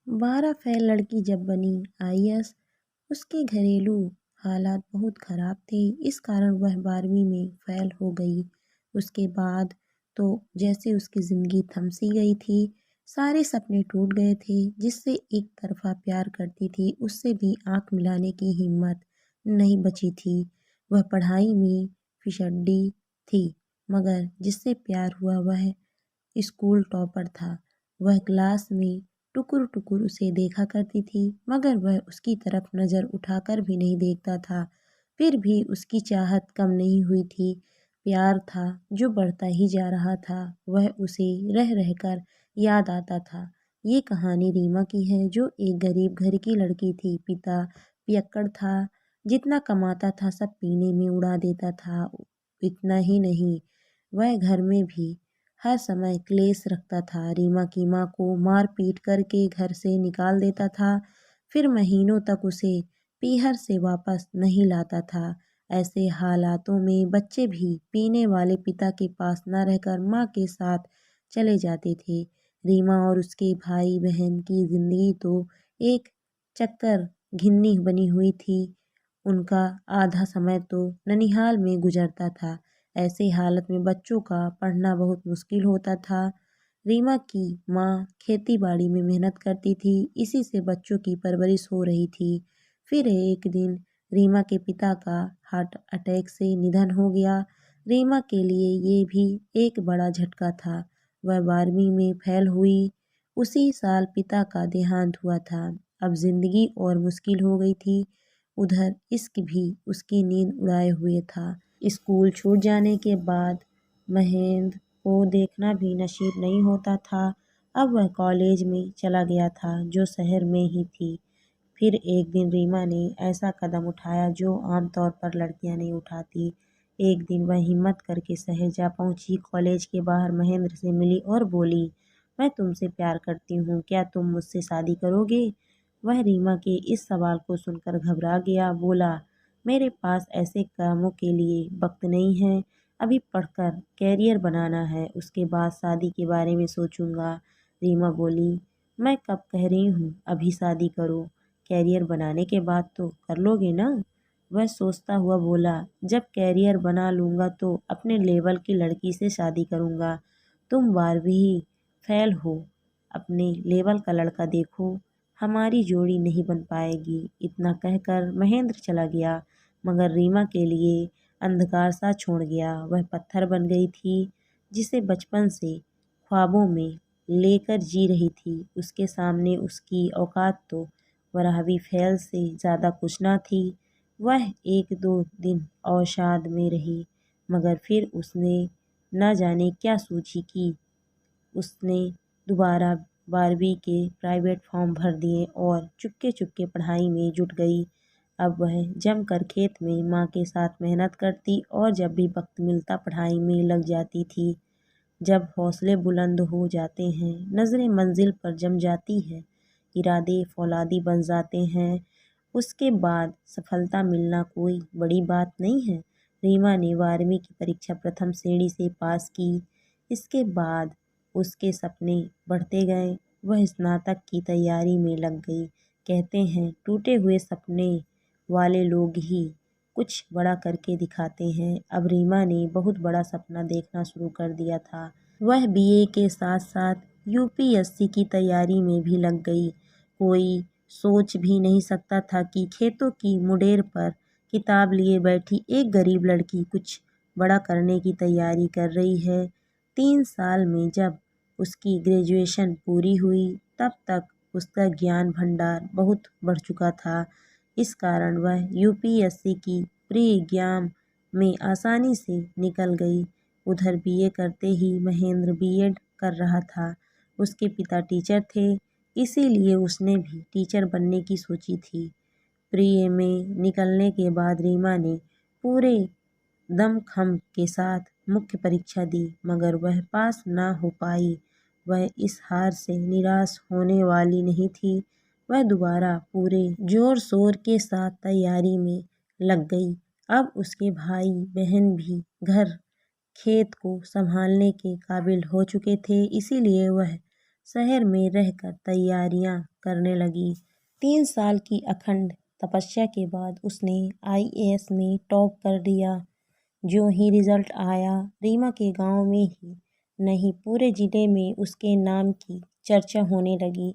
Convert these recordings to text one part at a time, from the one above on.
12 fail लड़की जब बनी आईएएस, उसके घरेलू हालात बहुत खराब थे। इस कारण वह 12वीं में फेल हो गई। उसके बाद तो जैसे उसकी ज़िंदगी थम सी गई थी। सारे सपने टूट गए थे। जिससे एक तरफ़ा प्यार करती थी, उससे भी आँख मिलाने की हिम्मत नहीं बची थी। वह पढ़ाई में फिसड्डी थी, मगर जिससे प्यार हुआ वह स्कूल टॉपर था। वह क्लास में टुकुर-टुकुर उसे देखा करती थी, मगर वह उसकी तरफ नज़र उठाकर भी नहीं देखता था। फिर भी उसकी चाहत कम नहीं हुई थी। प्यार था जो बढ़ता ही जा रहा था। वह उसे रह-रह कर याद आता था। ये कहानी रीमा की है, जो एक गरीब घर की लड़की थी। पिता पियक्कड़ था। जितना कमाता था सब पीने में उड़ा देता था। इतना ही नहीं, वह घर में भी हर समय क्लेश रखता था। रीमा की माँ को मार पीट करके घर से निकाल देता था। फिर महीनों तक उसे पीहर से वापस नहीं लाता था। ऐसे हालातों में बच्चे भी पीने वाले पिता के पास न रहकर माँ के साथ चले जाते थे। रीमा और उसके भाई बहन की जिंदगी तो एक चक्कर घिन्नी बनी हुई थी। उनका आधा समय तो ननिहाल में गुजरता था। ऐसे हालत में बच्चों का पढ़ना बहुत मुश्किल होता था। रीमा की माँ खेती बाड़ी में मेहनत करती थी, इसी से बच्चों की परवरिश हो रही थी। फिर एक दिन रीमा के पिता का हार्ट अटैक से निधन हो गया। रीमा के लिए ये भी एक बड़ा झटका था। वह 12वीं में फेल हुई। उसी साल पिता का देहांत हुआ था। अब जिंदगी और मुश्किल हो गई थी। उधर इश्क भी उसकी नींद उड़ाए हुए था। स्कूल छूट जाने के बाद महेंद्र को देखना भी नसीब नहीं होता था। अब वह कॉलेज में चला गया था, जो शहर में ही थी। फिर एक दिन रीमा ने ऐसा कदम उठाया जो आमतौर पर लड़कियां नहीं उठाती। एक दिन वह हिम्मत करके शहर जा पहुंची। कॉलेज के बाहर महेंद्र से मिली और बोली, मैं तुमसे प्यार करती हूँ, क्या तुम मुझसे शादी करोगे? वह रीमा के इस सवाल को सुनकर घबरा गया। बोला, मेरे पास ऐसे कामों के लिए वक्त नहीं है। अभी पढ़कर कैरियर बनाना है, उसके बाद शादी के बारे में सोचूंगा। रीमा बोली, मैं कब कह रही हूँ अभी शादी करो, कैरियर बनाने के बाद तो कर लोगे ना? वह सोचता हुआ बोला, जब कैरियर बना लूँगा तो अपने लेवल की लड़की से शादी करूँगा। तुम 12वीं फेल हो, अपने लेवल का लड़का देखो, हमारी जोड़ी नहीं बन पाएगी। इतना कहकर महेंद्र चला गया, मगर रीमा के लिए अंधकार सा छोड़ गया। वह पत्थर बन गई थी, जिसे बचपन से ख्वाबों में लेकर जी रही थी। उसके सामने उसकी औकात तो 12वीं फेल से ज़्यादा कुछ ना थी। वह 1-2 दिन अवसाद में रही, मगर फिर उसने न जाने क्या सूझी कि उसने दोबारा 12वीं के प्राइवेट फॉर्म भर दिए और चुपके-चुपके पढ़ाई में जुट गई। अब वह जमकर खेत में माँ के साथ मेहनत करती और जब भी वक्त मिलता पढ़ाई में लग जाती थी। जब हौसले बुलंद हो जाते हैं, नज़रें मंजिल पर जम जाती है, इरादे फौलादी बन जाते हैं, उसके बाद सफलता मिलना कोई बड़ी बात नहीं है। रीमा ने 12वीं की परीक्षा प्रथम श्रेणी से पास की। इसके बाद उसके सपने बढ़ते गए। वह स्नातक की तैयारी में लग गई। कहते हैं टूटे हुए सपने वाले लोग ही कुछ बड़ा करके दिखाते हैं। अब रीमा ने बहुत बड़ा सपना देखना शुरू कर दिया था। वह बीए के साथ साथ यूपीएससी की तैयारी में भी लग गई। कोई सोच भी नहीं सकता था कि खेतों की मुडेर पर किताब लिए बैठी एक गरीब लड़की कुछ बड़ा करने की तैयारी कर रही है। 3 साल में जब उसकी ग्रेजुएशन पूरी हुई, तब तक उसका ज्ञान भंडार बहुत बढ़ चुका था। इस कारण वह यूपीएससी की प्री एग्जाम में आसानी से निकल गई। उधर बीए करते ही महेंद्र बीएड कर रहा था। उसके पिता टीचर थे, इसीलिए उसने भी टीचर बनने की सोची थी। प्री में निकलने के बाद रीमा ने पूरे दमखम के साथ मुख्य परीक्षा दी, मगर वह पास ना हो पाई। वह इस हार से निराश होने वाली नहीं थी। वह दोबारा पूरे जोर शोर के साथ तैयारी में लग गई। अब उसके भाई बहन भी घर खेत को संभालने के काबिल हो चुके थे, इसीलिए वह शहर में रहकर तैयारियां करने लगी। 3 साल की अखंड तपस्या के बाद उसने आईएएस में टॉप कर दिया। जो ही रिजल्ट आया, रीमा के गांव में ही नहीं पूरे जिले में उसके नाम की चर्चा होने लगी।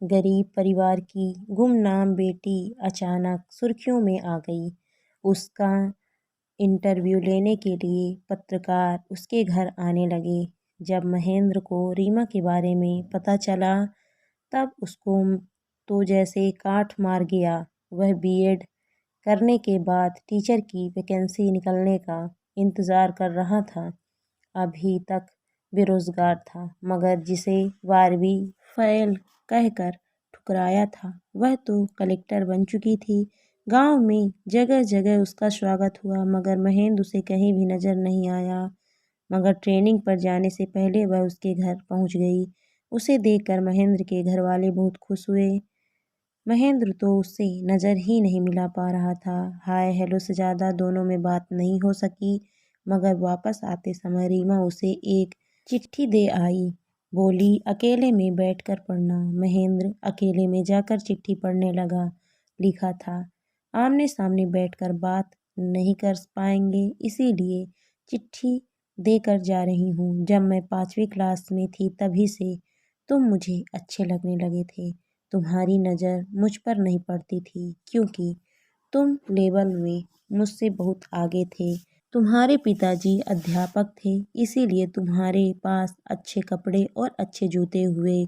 गरीब परिवार की गुमनाम बेटी अचानक सुर्खियों में आ गई। उसका इंटरव्यू लेने के लिए पत्रकार उसके घर आने लगे। जब महेंद्र को रीमा के बारे में पता चला तब उसको तो जैसे काठ मार गया। वह बीएड करने के बाद टीचर की वैकेंसी निकलने का इंतज़ार कर रहा था। अभी तक बेरोजगार था, मगर जिसे 12वीं फेल कहकर ठुकराया था वह तो कलेक्टर बन चुकी थी। गांव में जगह जगह उसका स्वागत हुआ, मगर महेंद्र उसे कहीं भी नजर नहीं आया। मगर ट्रेनिंग पर जाने से पहले वह उसके घर पहुंच गई। उसे देखकर महेंद्र के घर वाले बहुत खुश हुए। महेंद्र तो उससे नज़र ही नहीं मिला पा रहा था। हाय हेलो से ज़्यादा दोनों में बात नहीं हो सकी। मगर वापस आते समय रीमा उसे एक चिट्ठी दे आई। बोली, अकेले में बैठकर पढ़ना। महेंद्र अकेले में जाकर चिट्ठी पढ़ने लगा। लिखा था, आमने सामने बैठकर बात नहीं कर पाएंगे, इसीलिए चिट्ठी देकर जा रही हूँ। जब मैं 5वीं क्लास में थी तभी से तुम मुझे अच्छे लगने लगे थे। तुम्हारी नज़र मुझ पर नहीं पड़ती थी क्योंकि तुम लेवल में मुझसे बहुत आगे थे। तुम्हारे पिताजी अध्यापक थे, इसीलिए तुम्हारे पास अच्छे कपड़े और अच्छे जूते हुए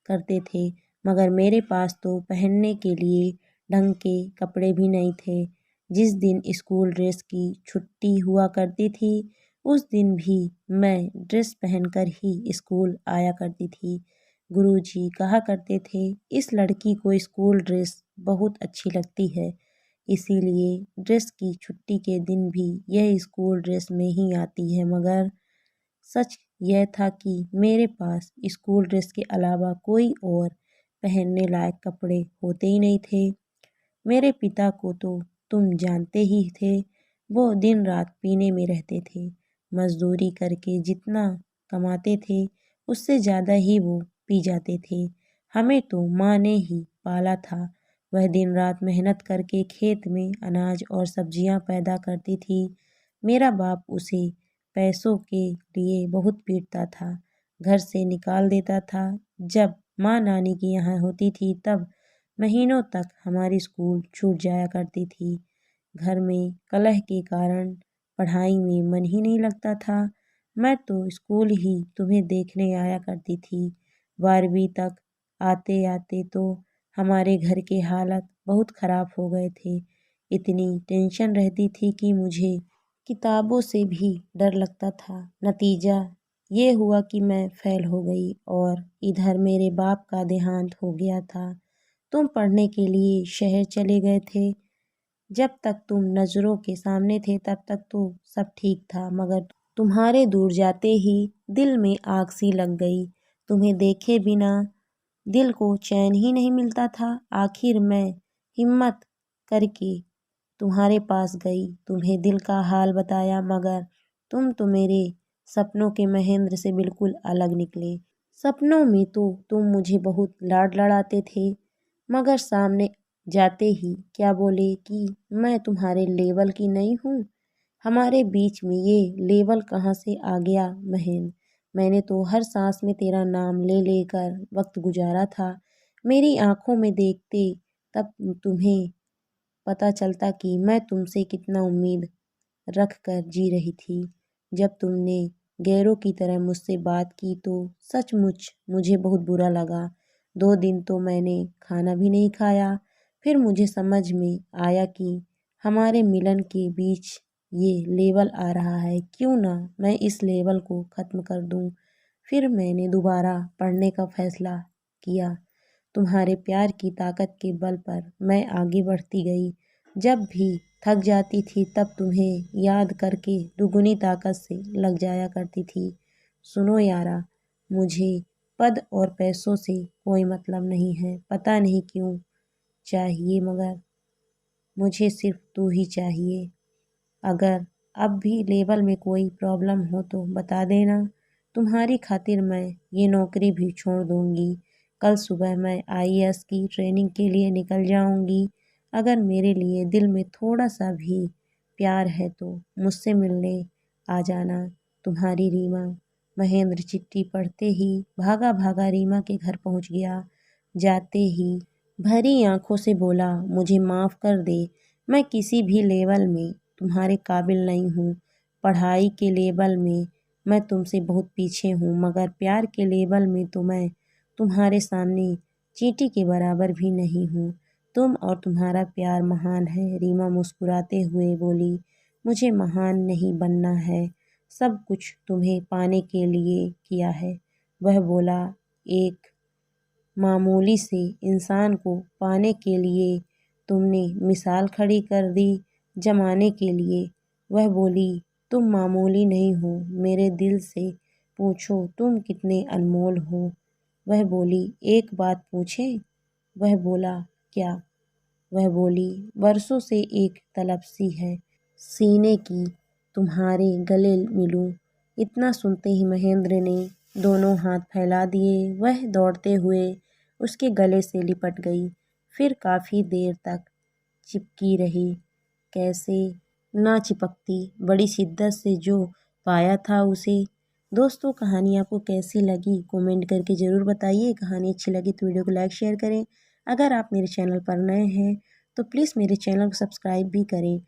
करते थे। मगर मेरे पास तो पहनने के लिए ढंग के कपड़े भी नहीं थे। जिस दिन स्कूल ड्रेस की छुट्टी हुआ करती थी उस दिन भी मैं ड्रेस पहनकर ही स्कूल आया करती थी। गुरुजी कहा करते थे, इस लड़की को स्कूल ड्रेस बहुत अच्छी लगती है, इसीलिए ड्रेस की छुट्टी के दिन भी यह स्कूल ड्रेस में ही आती है। मगर सच यह था कि मेरे पास स्कूल ड्रेस के अलावा कोई और पहनने लायक कपड़े होते ही नहीं थे। मेरे पिता को तो तुम जानते ही थे, वो दिन रात पीने में रहते थे। मजदूरी करके जितना कमाते थे उससे ज़्यादा ही वो पी जाते थे। हमें तो माँ ने ही पाला था। वह दिन रात मेहनत करके खेत में अनाज और सब्जियां पैदा करती थी। मेरा बाप उसे पैसों के लिए बहुत पीटता था, घर से निकाल देता था। जब माँ नानी के यहाँ होती थी तब महीनों तक हमारी स्कूल छूट जाया करती थी। घर में कलह के कारण पढ़ाई में मन ही नहीं लगता था। मैं तो स्कूल ही तुम्हें देखने आया करती थी। 12वीं तक आते आते तो हमारे घर के हालत बहुत ख़राब हो गए थे। इतनी टेंशन रहती थी कि मुझे किताबों से भी डर लगता था। नतीजा ये हुआ कि मैं फेल हो गई और इधर मेरे बाप का देहांत हो गया था। तुम पढ़ने के लिए शहर चले गए थे। जब तक तुम नज़रों के सामने थे तब तक तो सब ठीक था, मगर तुम्हारे दूर जाते ही दिल में आग सी लग गई। तुम्हें देखे बिना दिल को चैन ही नहीं मिलता था। आखिर मैं हिम्मत करके तुम्हारे पास गई, तुम्हें दिल का हाल बताया, मगर तुम तो मेरे सपनों के महेंद्र से बिल्कुल अलग निकले। सपनों में तो तुम मुझे बहुत लाड लड़ाते थे, मगर सामने जाते ही क्या बोले कि मैं तुम्हारे लेवल की नहीं हूँ। हमारे बीच में ये लेवल कहाँ से आ गया महेंद्र? मैंने तो हर सांस में तेरा नाम ले लेकर वक्त गुजारा था। मेरी आंखों में देखते तब तुम्हें पता चलता कि मैं तुमसे कितना उम्मीद रख कर जी रही थी। जब तुमने गैरों की तरह मुझसे बात की तो सचमुच मुझे बहुत बुरा लगा। 2 दिन तो मैंने खाना भी नहीं खाया। फिर मुझे समझ में आया कि हमारे मिलन के बीच ये लेवल आ रहा है, क्यों ना मैं इस लेवल को ख़त्म कर दूं। फिर मैंने दोबारा पढ़ने का फैसला किया। तुम्हारे प्यार की ताकत के बल पर मैं आगे बढ़ती गई। जब भी थक जाती थी तब तुम्हें याद करके दुगनी ताकत से लग जाया करती थी। सुनो यारा, मुझे पद और पैसों से कोई मतलब नहीं है, पता नहीं क्यों चाहिए, मगर मुझे सिर्फ तू ही चाहिए। अगर अब भी लेवल में कोई प्रॉब्लम हो तो बता देना। तुम्हारी खातिर मैं ये नौकरी भी छोड़ दूँगी। कल सुबह मैं आईएएस की ट्रेनिंग के लिए निकल जाऊँगी। अगर मेरे लिए दिल में थोड़ा-सा भी प्यार है तो मुझसे मिलने आ जाना। तुम्हारी रीमा। महेंद्र चिट्ठी पढ़ते ही भागा-भागा रीमा के घर पहुँच गया। जाते ही भरी आँखों से बोला, मुझे माफ़ कर दे। मैं किसी भी लेवल में तुम्हारे काबिल नहीं हूँ। पढ़ाई के लेवल में मैं तुमसे बहुत पीछे हूँ, मगर प्यार के लेवल में तो मैं तुम्हारे सामने चींटी के बराबर भी नहीं हूँ। तुम और तुम्हारा प्यार महान है। रीमा मुस्कुराते हुए बोली, मुझे महान नहीं बनना है। सब कुछ तुम्हें पाने के लिए किया है। वह बोला, एक मामूली से इंसान को पाने के लिए तुमने मिसाल खड़ी कर दी जमाने के लिए। वह बोली, तुम मामूली नहीं हो। मेरे दिल से पूछो तुम कितने अनमोल हो। वह बोली, एक बात पूछें? वह बोला, क्या? वह बोली, बरसों से एक तलब सी है सीने की तुम्हारे गले मिलूं। इतना सुनते ही महेंद्र ने दोनों हाथ फैला दिए। वह दौड़ते हुए उसके गले से लिपट गई। फिर काफ़ी देर तक चिपकी रही। कैसे ना चिपकती, बड़ी शिद्दत से जो पाया था उसे। दोस्तों, कहानी आपको कैसी लगी कमेंट करके ज़रूर बताइए। कहानी अच्छी लगी तो वीडियो को लाइक शेयर करें। अगर आप मेरे चैनल पर नए हैं तो प्लीज़ मेरे चैनल को सब्सक्राइब भी करें